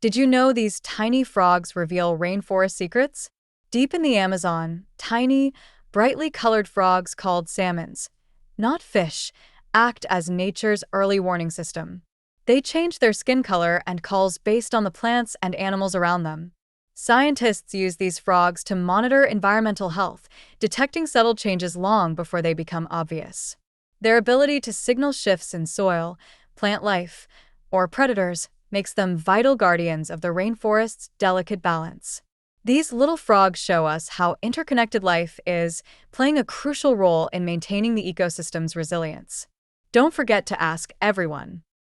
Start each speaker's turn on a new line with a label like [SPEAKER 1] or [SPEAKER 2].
[SPEAKER 1] Did you know these tiny frogs reveal rainforest secrets? Deep in the Amazon, tiny, brightly colored frogs called salmons, not fish, act as nature's early warning system. They change their skin color and calls based on the plants and animals around them. Scientists use these frogs to monitor environmental health, detecting subtle changes long before they become obvious. Their ability to signal shifts in soil, plant life, or predators makes them vital guardians of the rainforest's delicate balance. These little frogs show us how interconnected life is, playing a crucial role in maintaining the ecosystem's resilience. Don't forget to ask everyone.